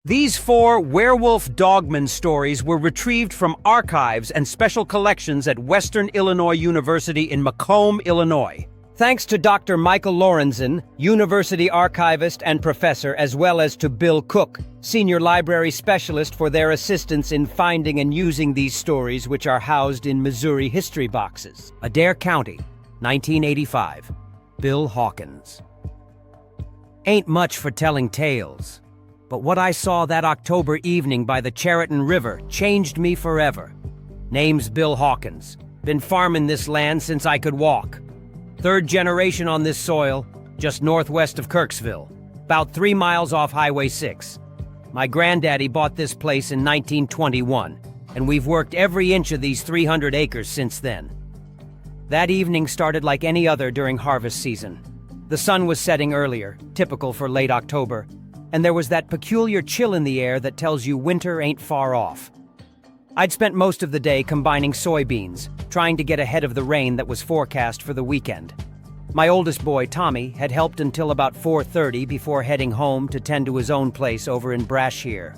These 4 werewolf Dogman stories were retrieved from archives and special collections at Western Illinois University in Macomb, Illinois. Thanks to Dr. Michael Lorenzen, university archivist and professor, as well as to Bill Cook, senior library specialist, for their assistance in finding and using these stories, which are housed in Missouri history boxes. Adair County, 1985. Bill Hawkins. Ain't much for telling tales, but what I saw that October evening by the Chariton River changed me forever. Name's Bill Hawkins. Been farming this land since I could walk. 3rd generation on this soil, just northwest of Kirksville, about 3 miles off Highway 6. My granddaddy bought this place in 1921, and we've worked every inch of these 300 acres since then. That evening started like any other during harvest season. The sun was setting earlier, typical for late October, and there was that peculiar chill in the air that tells you winter ain't far off. I'd spent most of the day combining soybeans, trying to get ahead of the rain that was forecast for the weekend. My oldest boy, Tommy, had helped until about 4:30 before heading home to tend to his own place over in Brashear.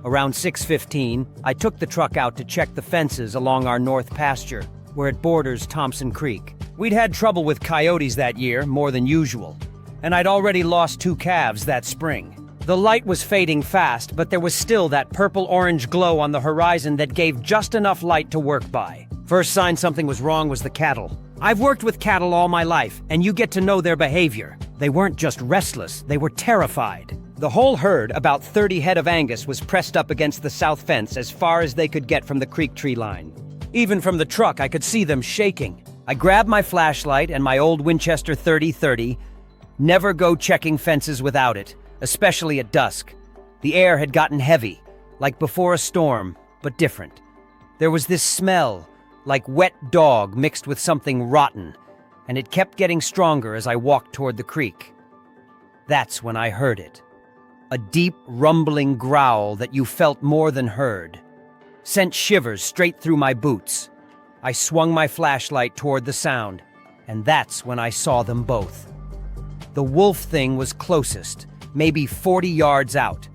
Around 6:15, I took the truck out to check the fences along our north pasture, where it borders Thompson Creek. We'd had trouble with coyotes that year, more than usual, and I'd already lost 2 calves that spring. The light was fading fast, but there was still that purple-orange glow on the horizon that gave just enough light to work by. First sign something was wrong was the cattle. I've worked with cattle all my life, and you get to know their behavior. They weren't just restless, they were terrified. The whole herd, about 30 head of Angus, was pressed up against the south fence as far as they could get from the creek tree line. Even from the truck, I could see them shaking. I grabbed my flashlight and my old Winchester 30-30. Never go checking fences without it, especially at dusk. The air had gotten heavy, like before a storm, but different. There was this smell, like wet dog mixed with something rotten, and it kept getting stronger as I walked toward the creek. That's when I heard it. A deep, rumbling growl that you felt more than heard. Sent shivers straight through my boots. I swung my flashlight toward the sound, and that's when I saw them both. The wolf thing was closest, maybe 40 yards out.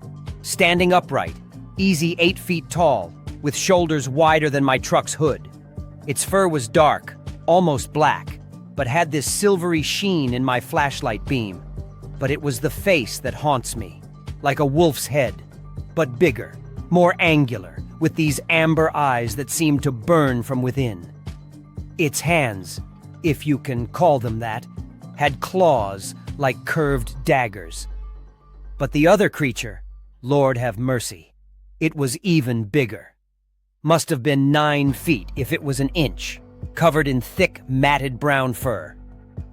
Standing upright, easy 8 feet tall, with shoulders wider than my truck's hood. Its fur was dark, almost black, but had this silvery sheen in my flashlight beam. But it was the face that haunts me, like a wolf's head, but bigger, more angular, with these amber eyes that seemed to burn from within. Its hands, if you can call them that, had claws like curved daggers. But the other creature, Lord have mercy, it was even bigger. Must have been 9 feet if it was an inch, covered in thick, matted brown fur.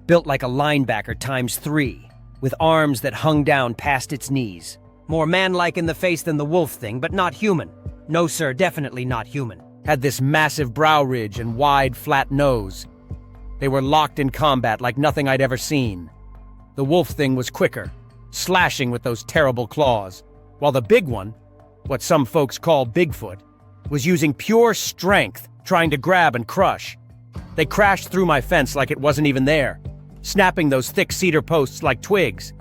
Built like a linebacker times 3, with arms that hung down past its knees. More man-like in the face than the wolf thing, but not human. No, sir, definitely not human. Had this massive brow ridge and wide, flat nose. They were locked in combat like nothing I'd ever seen. The wolf thing was quicker, slashing with those terrible claws, while the big one, what some folks call Bigfoot, was using pure strength, trying to grab and crush. They crashed through my fence like it wasn't even there, snapping those thick cedar posts like twigs.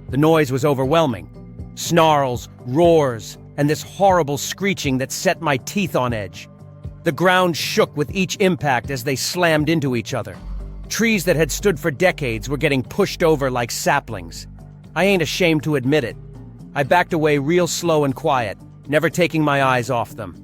The noise was overwhelming. Snarls, roars, and this horrible screeching that set my teeth on edge. The ground shook with each impact as they slammed into each other. Trees that had stood for decades were getting pushed over like saplings. I ain't ashamed to admit it. I backed away real slow and quiet, never taking my eyes off them.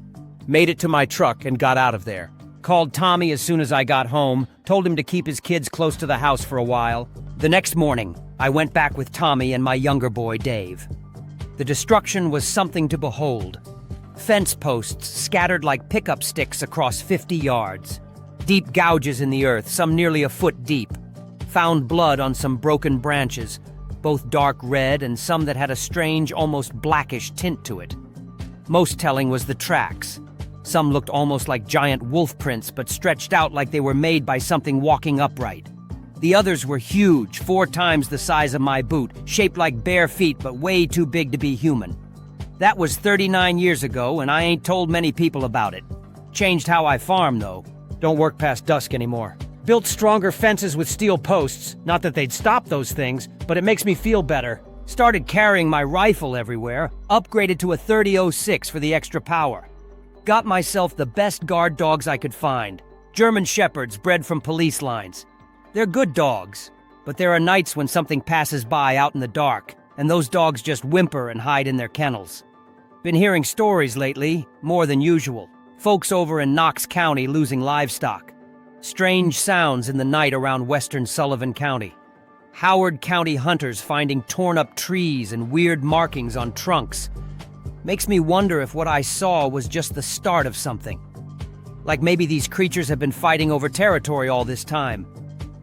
Made it to my truck and got out of there. Called Tommy as soon as I got home, told him to keep his kids close to the house for a while. The next morning, I went back with Tommy and my younger boy, Dave. The destruction was something to behold. Fence posts scattered like pickup sticks across 50 yards. Deep gouges in the earth, some nearly a foot deep. Found blood on some broken branches, both dark red and some that had a strange, almost blackish tint to it. Most telling was the tracks. Some looked almost like giant wolf prints, but stretched out like they were made by something walking upright. The others were huge, 4 times the size of my boot, shaped like bare feet but way too big to be human. That was 39 years ago, and I ain't told many people about it. Changed how I farm, though. Don't work past dusk anymore. Built stronger fences with steel posts. Not that they'd stop those things, but it makes me feel better. Started carrying my rifle everywhere, upgraded to a 30-06 for the extra power. Got myself the best guard dogs I could find, German Shepherds bred from police lines. They're good dogs, but there are nights when something passes by out in the dark, and those dogs just whimper and hide in their kennels. Been hearing stories lately, more than usual. Folks over in Knox County losing livestock. Strange sounds in the night around western Sullivan County. Howard County hunters finding torn-up trees and weird markings on trunks. Makes me wonder if what I saw was just the start of something. Like maybe these creatures have been fighting over territory all this time,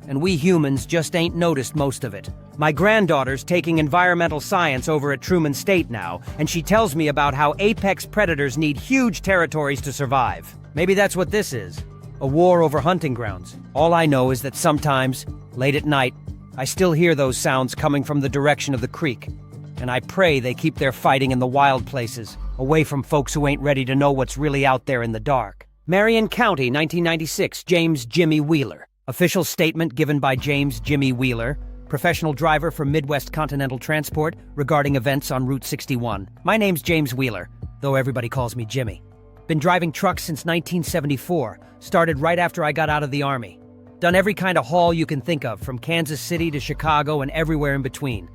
and we humans just ain't noticed most of it. My granddaughter's taking environmental science over at Truman State now, and she tells me about how apex predators need huge territories to survive. Maybe that's what this is, a war over hunting grounds. All I know is that sometimes, late at night, I still hear those sounds coming from the direction of the creek, and I pray they keep their fighting in the wild places, away from folks who ain't ready to know what's really out there in the dark. Marion County, 1996, James Jimmy Wheeler. Official statement given by James Jimmy Wheeler, professional driver for Midwest Continental Transport, regarding events on Route 61. My name's James Wheeler, though everybody calls me Jimmy. Been driving trucks since 1974, started right after I got out of the Army. Done every kind of haul you can think of, from Kansas City to Chicago and everywhere in between.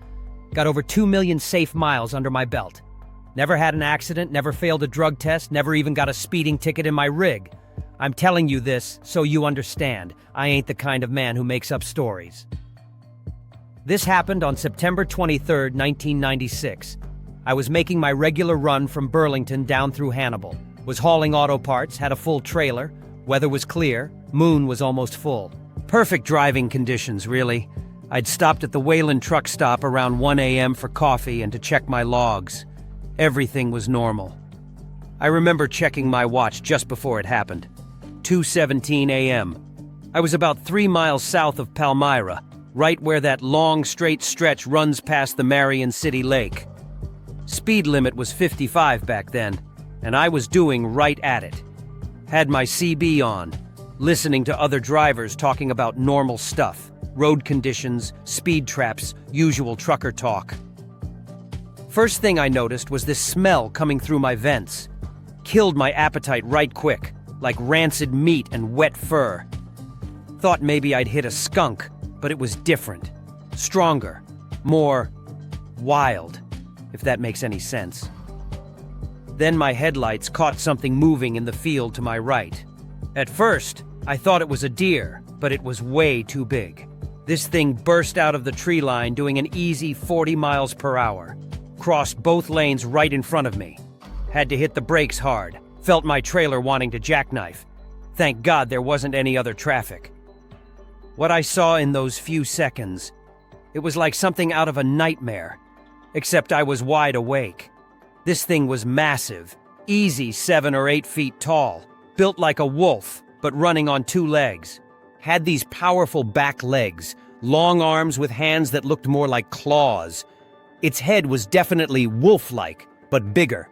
Got over 2 million safe miles under my belt. Never had an accident, never failed a drug test, never even got a speeding ticket in my rig. I'm telling you this so you understand. I ain't the kind of man who makes up stories. This happened on September 23, 1996. I was making my regular run from Burlington down through Hannibal. Was hauling auto parts, had a full trailer. Weather was clear, moon was almost full. Perfect driving conditions, really. I'd stopped at the Wayland truck stop around 1 a.m. for coffee and to check my logs. Everything was normal. I remember checking my watch just before it happened. 2:17 a.m. I was about 3 miles south of Palmyra, right where that long, straight stretch runs past the Marion City Lake. Speed limit was 55 back then, and I was doing right at it. Had my CB on, listening to other drivers talking about normal stuff, road conditions, speed traps, usual trucker talk. First thing I noticed was this smell coming through my vents. Killed my appetite right quick, like rancid meat and wet fur. Thought maybe I'd hit a skunk, but it was different. Stronger. More wild, if that makes any sense. Then my headlights caught something moving in the field to my right. At first, I thought it was a deer, but it was way too big. This thing burst out of the tree line doing an easy 40 miles per hour. Crossed both lanes right in front of me. Had to hit the brakes hard. Felt my trailer wanting to jackknife. Thank God there wasn't any other traffic. What I saw in those few seconds, it was like something out of a nightmare. Except I was wide awake. This thing was massive, easy 7 or 8 feet tall, built like a wolf, but running on 2 legs. Had these powerful back legs, long arms with hands that looked more like claws. Its head was definitely wolf-like, but bigger,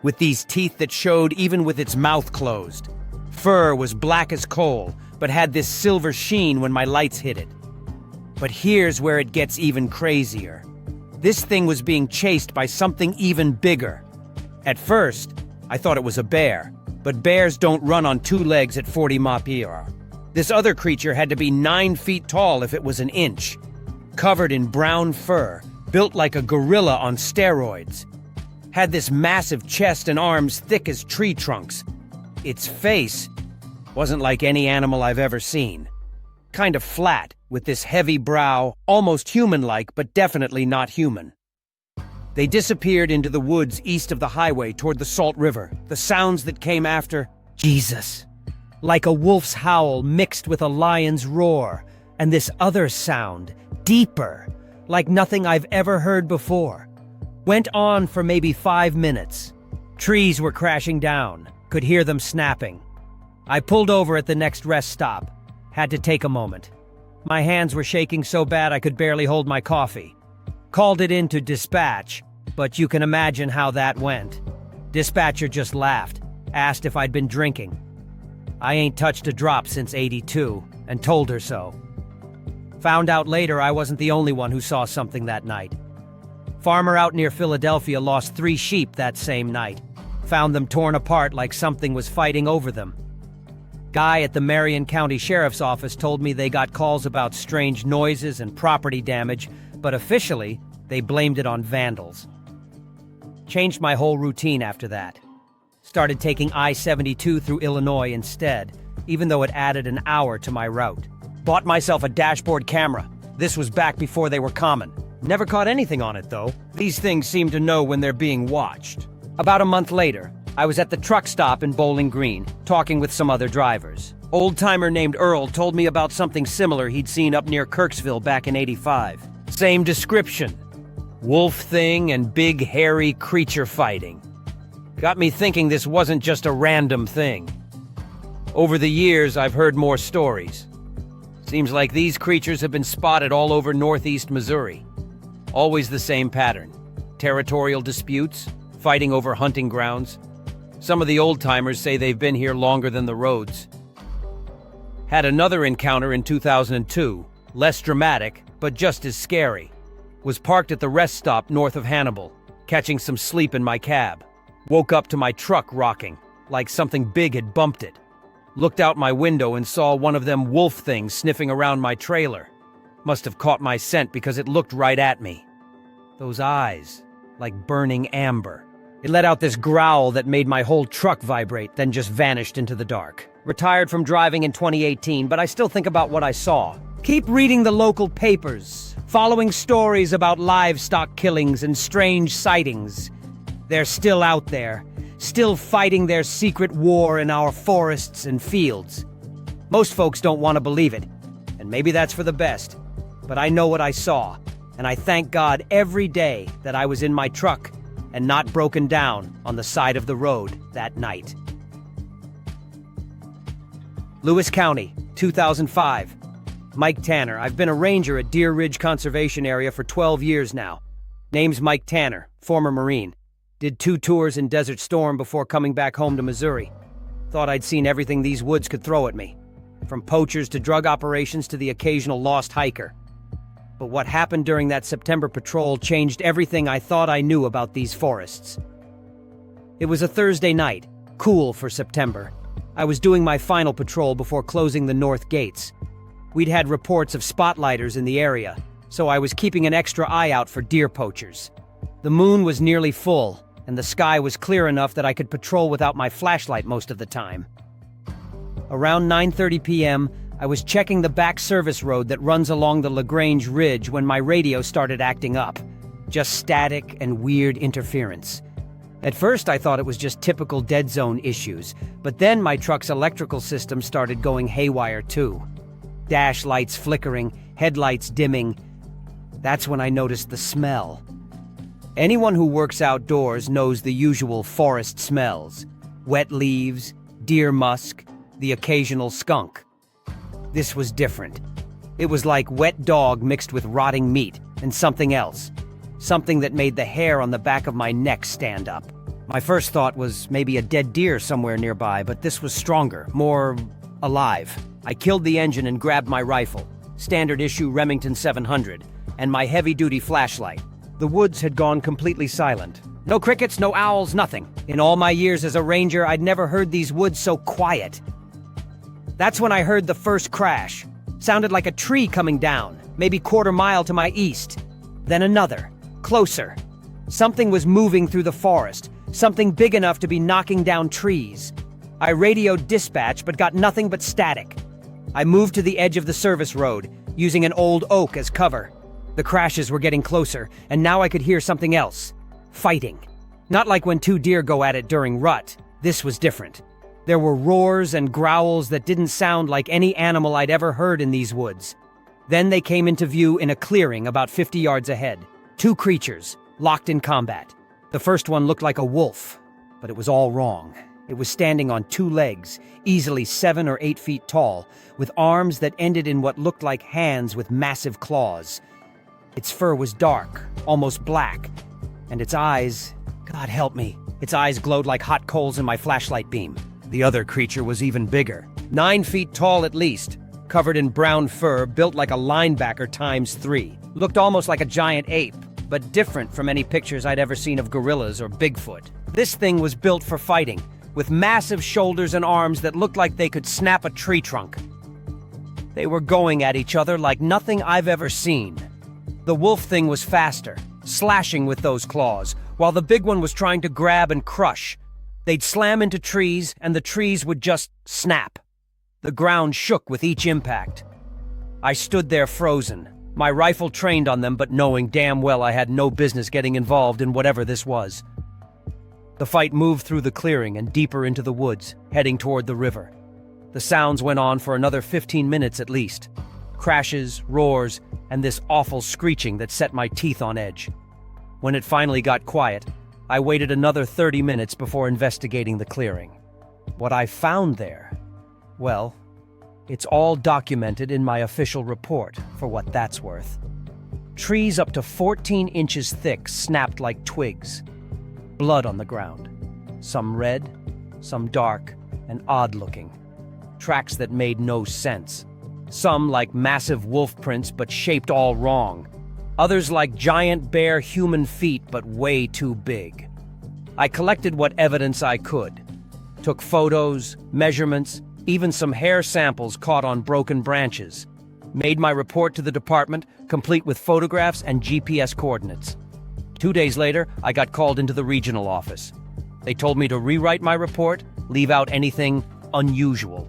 with these teeth that showed even with its mouth closed. Fur was black as coal, but had this silver sheen when my lights hit it. But here's where it gets even crazier. This thing was being chased by something even bigger. At first, I thought it was a bear, but bears don't run on 2 legs at 40 mph. This other creature had to be 9 feet tall if it was an inch. Covered in brown fur, built like a gorilla on steroids. Had this massive chest and arms thick as tree trunks. Its face wasn't like any animal I've ever seen. Kind of flat, with this heavy brow, almost human-like, but definitely not human. They disappeared into the woods east of the highway toward the Salt River. The sounds that came after, Jesus. Like a wolf's howl mixed with a lion's roar, and this other sound, deeper, like nothing I've ever heard before. Went on for maybe 5 minutes. Trees were crashing down, could hear them snapping. I pulled over at the next rest stop. Had to take a moment. My hands were shaking so bad I could barely hold my coffee. Called it in to dispatch, but you can imagine how that went. Dispatcher just laughed, asked if I'd been drinking. I ain't touched a drop since '82, and told her so. Found out later I wasn't the only one who saw something that night. Farmer out near Philadelphia lost 3 sheep that same night. Found them torn apart like something was fighting over them. Guy at the Marion County Sheriff's Office told me they got calls about strange noises and property damage, but officially, they blamed it on vandals. Changed my whole routine after that. Started taking I-72 through Illinois instead, even though it added an hour to my route. Bought myself a dashboard camera. This was back before they were common. Never caught anything on it, though. These things seem to know when they're being watched. About a month later, I was at the truck stop in Bowling Green, talking with some other drivers. Old-timer named Earl told me about something similar he'd seen up near Kirksville back in '85. Same description. Wolf thing and big hairy creature fighting. Got me thinking this wasn't just a random thing. Over the years, I've heard more stories. Seems like these creatures have been spotted all over northeast Missouri. Always the same pattern. Territorial disputes, fighting over hunting grounds. Some of the old-timers say they've been here longer than the roads. Had another encounter in 2002, less dramatic, but just as scary. Was parked at the rest stop north of Hannibal, catching some sleep in my cab. Woke up to my truck rocking, like something big had bumped it. Looked out my window and saw one of them wolf things sniffing around my trailer. Must have caught my scent because it looked right at me. Those eyes, like burning amber. It let out this growl that made my whole truck vibrate, then just vanished into the dark. Retired from driving in 2018, but I still think about what I saw. Keep reading the local papers, following stories about livestock killings and strange sightings. They're still out there, still fighting their secret war in our forests and fields. Most folks don't want to believe it, and maybe that's for the best. But I know what I saw, and I thank God every day that I was in my truck and not broken down on the side of the road that night. Lewis County, 2005. Mike Tanner. I've been a ranger at Deer Ridge Conservation Area for 12 years now. Name's Mike Tanner, former Marine. Did 2 tours in Desert Storm before coming back home to Missouri. Thought I'd seen everything these woods could throw at me. From poachers to drug operations to the occasional lost hiker. But what happened during that September patrol changed everything I thought I knew about these forests. It was a Thursday night, cool for September. I was doing my final patrol before closing the north gates. We'd had reports of spotlighters in the area, so I was keeping an extra eye out for deer poachers. The moon was nearly full, and the sky was clear enough that I could patrol without my flashlight most of the time. Around 9:30 p.m., I was checking the back service road that runs along the LaGrange Ridge when my radio started acting up. Just static and weird interference. At first, I thought it was just typical dead zone issues, but then my truck's electrical system started going haywire too. Dash lights flickering, headlights dimming. That's when I noticed the smell. Anyone who works outdoors knows the usual forest smells. Wet leaves, deer musk, the occasional skunk. This was different. It was like wet dog mixed with rotting meat and something else. Something that made the hair on the back of my neck stand up. My first thought was maybe a dead deer somewhere nearby, but this was stronger, more alive. I killed the engine and grabbed my rifle, standard issue Remington 700, and my heavy-duty flashlight. The woods had gone completely silent. No crickets, no owls, nothing. In all my years as a ranger, I'd never heard these woods so quiet. That's when I heard the first crash. Sounded like a tree coming down, maybe quarter mile to my east. Then another, closer. Something was moving through the forest, something big enough to be knocking down trees. I radioed dispatch, but got nothing but static. I moved to the edge of the service road, using an old oak as cover. The crashes were getting closer, and now I could hear something else. Fighting. Not like when 2 deer go at it during rut. This was different. There were roars and growls that didn't sound like any animal I'd ever heard in these woods. Then they came into view in a clearing about 50 yards ahead. 2 creatures, locked in combat. The first one looked like a wolf, but it was all wrong. It was standing on 2 legs, easily 7 or 8 feet tall, with arms that ended in what looked like hands with massive claws. Its fur was dark, almost black, and its eyes, God help me, its eyes glowed like hot coals in my flashlight beam. The other creature was even bigger, 9 feet tall at least, covered in brown fur, built like a linebacker times 3. Looked almost like a giant ape. but different from any pictures I'd ever seen of gorillas or Bigfoot. This thing was built for fighting, with massive shoulders and arms that looked like they could snap a tree trunk. They were going at each other like nothing I've ever seen. The wolf thing was faster, slashing with those claws, while the big one was trying to grab and crush. They'd slam into trees, and the trees would just snap. The ground shook with each impact. I stood there frozen, my rifle trained on them, but knowing damn well I had no business getting involved in whatever this was. The fight moved through the clearing and deeper into the woods, heading toward the river. The sounds went on for another 15 minutes at least. Crashes, roars, and this awful screeching that set my teeth on edge. When it finally got quiet, I waited another 30 minutes before investigating the clearing. What I found there, well, it's all documented in my official report, for what that's worth. Trees up to 14 inches thick snapped like twigs. Blood on the ground. Some red, some dark, and odd-looking. Tracks that made no sense. Some like massive wolf prints but shaped all wrong. Others like giant bare human feet but way too big. I collected what evidence I could. Took photos, measurements, even some hair samples caught on broken branches. Made my report to the department, complete with photographs and GPS coordinates. 2 days later, I got called into the regional office. They told me to rewrite my report, leave out anything unusual.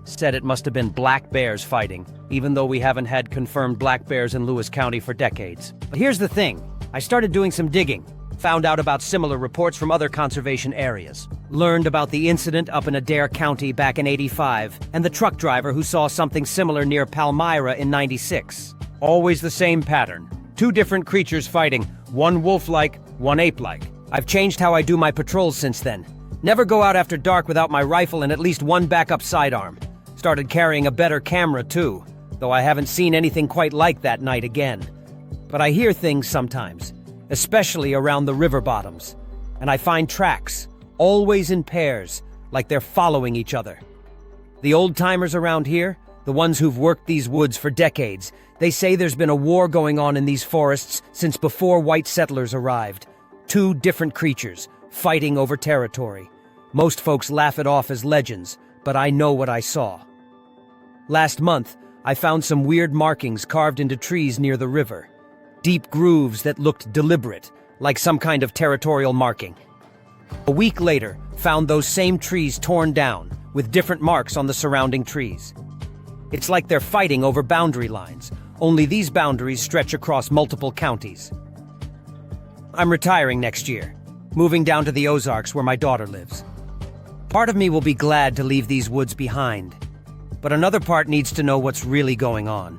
Said it must have been black bears fighting, even though we haven't had confirmed black bears in Lewis County for decades. But here's the thing. I started doing some digging. Found out about similar reports from other conservation areas. Learned about the incident up in Adair County back in '85, and the truck driver who saw something similar near Palmyra in '96. Always the same pattern. 2 different creatures fighting, one wolf-like, one ape-like. I've changed how I do my patrols since then. Never go out after dark without my rifle and at least one backup sidearm. Started carrying a better camera too, though I haven't seen anything quite like that night again. But I hear things sometimes, especially around the river bottoms, and I find tracks, always in pairs, like they're following each other. The old-timers around here, the ones who've worked these woods for decades, they say there's been a war going on in these forests since before white settlers arrived. 2 different creatures, fighting over territory. Most folks laugh it off as legends, but I know what I saw. Last month, I found some weird markings carved into trees near the river. Deep grooves that looked deliberate, like some kind of territorial marking. A week later, found those same trees torn down, with different marks on the surrounding trees. It's like they're fighting over boundary lines, only these boundaries stretch across multiple counties. I'm retiring next year, moving down to the Ozarks where my daughter lives. Part of me will be glad to leave these woods behind, but another part needs to know what's really going on.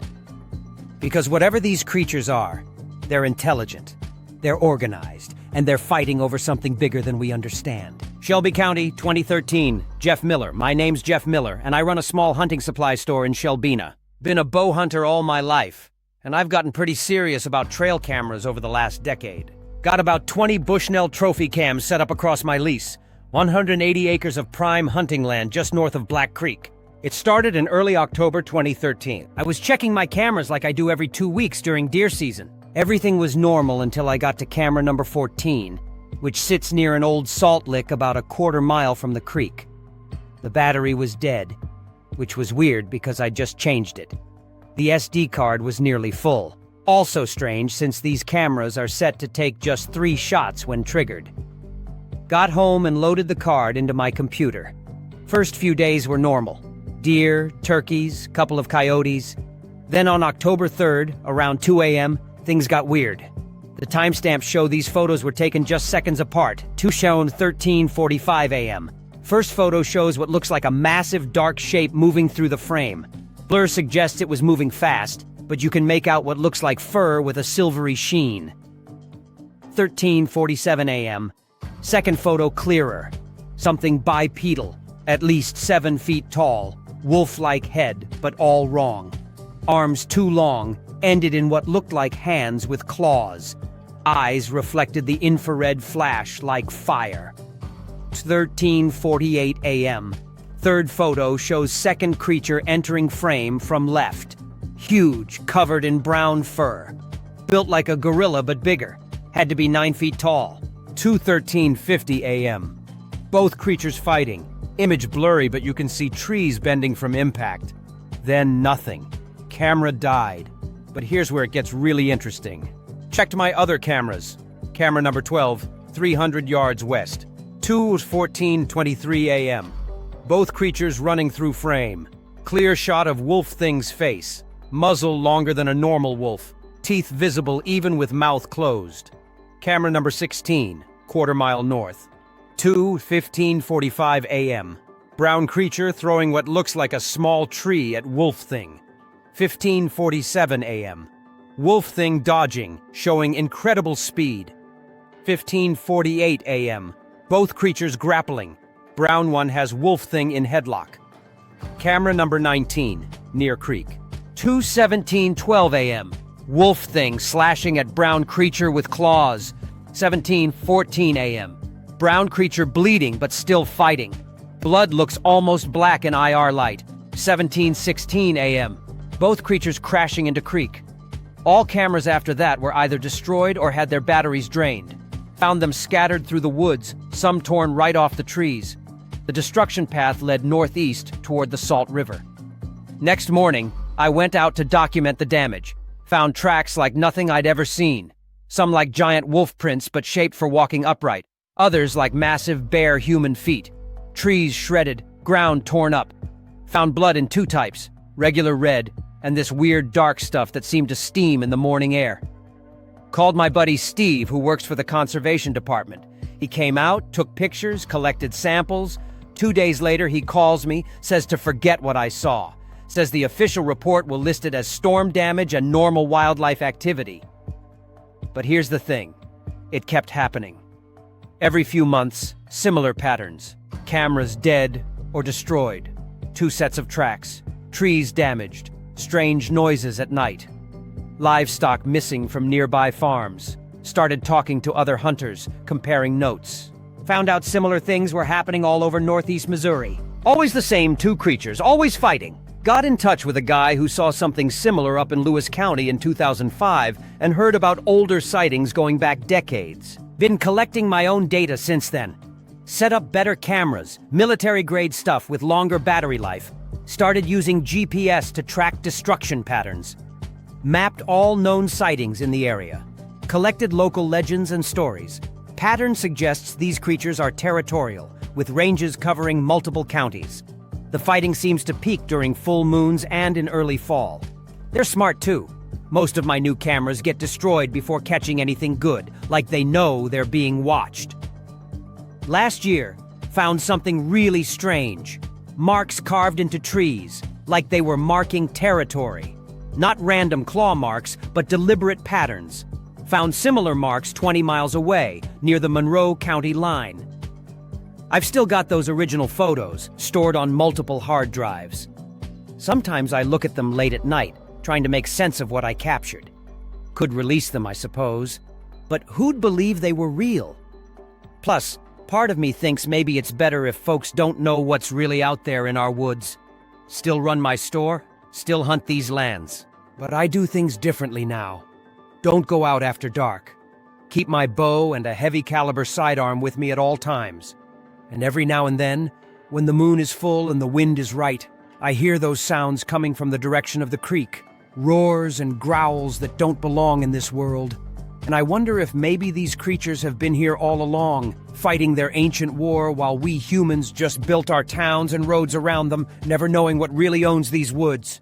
Because whatever these creatures are, they're intelligent, they're organized, and they're fighting over something bigger than we understand. Shelby County, 2013. Jeff Miller. My name's Jeff Miller, and I run a small hunting supply store in Shelbina. Been a bow hunter all my life, and I've gotten pretty serious about trail cameras over the last decade. Got about 20 Bushnell trophy cams set up across my lease. 180 acres of prime hunting land just north of Black Creek. It started in early October 2013. I was checking my cameras like I do every 2 weeks during deer season. Everything was normal until I got to camera number 14, which sits near an old salt lick about a quarter mile from the creek. The battery was dead, which was weird because I just changed it. The SD card was nearly full. Also strange since these cameras are set to take just 3 shots when triggered. Got home and loaded the card into my computer. First few days were normal. Deer, turkeys, couple of coyotes. Then on October 3rd, around 2 a.m., things got weird. The timestamps show these photos were taken just seconds apart, 2 shown 13:45 a.m. First photo shows what looks like a massive dark shape moving through the frame. Blur suggests it was moving fast, but you can make out what looks like fur with a silvery sheen. 13:47 a.m. Second photo clearer. Something bipedal, at least 7 feet tall, wolf-like head, but all wrong. Arms too long, ended in what looked like hands with claws. Eyes reflected the infrared flash like fire. 13:48 a.m. Third photo shows second creature entering frame from left. Huge, covered in brown fur. Built like a gorilla but bigger. Had to be 9 feet tall. 2:13:50 a.m. Both creatures fighting. Image blurry, but you can see trees bending from impact. Then nothing. Camera died. But here's where it gets really interesting. Checked my other cameras. Camera number 12, 300 yards west. 2:14:23 a.m. Both creatures running through frame. Clear shot of wolf thing's face. Muzzle longer than a normal wolf. Teeth visible even with mouth closed. Camera number 16, quarter-mile north. 2:15:45 a.m. Brown creature throwing what looks like a small tree at wolf thing. 15:47 a.m. Wolf thing dodging, showing incredible speed. 15:48 a.m. Both creatures grappling. Brown one has wolf thing in headlock. Camera number 19, near creek. 2:17:12 a.m. Wolf thing slashing at brown creature with claws. 17:14 a.m. Brown creature bleeding but still fighting. Blood looks almost black in IR light. 17:16 a.m. Both creatures crashing into creek. All cameras after that were either destroyed or had their batteries drained. Found them scattered through the woods, some torn right off the trees. The destruction path led northeast toward the Salt River. Next morning, I went out to document the damage. Found tracks like nothing I'd ever seen. Some like giant wolf prints but shaped for walking upright. Others like massive bare human feet. Trees shredded, ground torn up. Found blood in two types, regular red and this weird dark stuff that seemed to steam in the morning air. Called my buddy Steve, who works for the conservation department. He came out, took pictures, collected samples. 2 days later, he calls me, says to forget what I saw. Says the official report will list it as storm damage and normal wildlife activity. But here's the thing. It kept happening. Every few months, similar patterns. Cameras dead or destroyed. 2 sets of tracks. Trees damaged. Strange noises at night. Livestock missing from nearby farms. Started talking to other hunters, comparing notes. Found out similar things were happening all over northeast Missouri. Always the same 2 creatures, always fighting. Got in touch with a guy who saw something similar up in Lewis County in 2005 and heard about older sightings going back decades. Been collecting my own data since then. Set up better cameras, military-grade stuff with longer battery life. Started using GPS to track destruction patterns. Mapped all known sightings in the area. Collected local legends and stories. Pattern suggests these creatures are territorial, with ranges covering multiple counties. The fighting seems to peak during full moons and in early fall. They're smart too. Most of my new cameras get destroyed before catching anything good, like they know they're being watched. Last year, found something really strange. Marks carved into trees, like they were marking territory. Not random claw marks, but deliberate patterns. Found similar marks 20 miles away, near the Marion County line. I've still got those original photos, stored on multiple hard drives. Sometimes I look at them late at night, trying to make sense of what I captured. Could release them, I suppose. But who'd believe they were real? Plus, part of me thinks maybe it's better if folks don't know what's really out there in our woods. Still run my store, still hunt these lands. But I do things differently now. Don't go out after dark. Keep my bow and a heavy caliber sidearm with me at all times. And every now and then, when the moon is full and the wind is right, I hear those sounds coming from the direction of the creek. Roars and growls that don't belong in this world. And I wonder if maybe these creatures have been here all along, fighting their ancient war while we humans just built our towns and roads around them, never knowing what really owns these woods.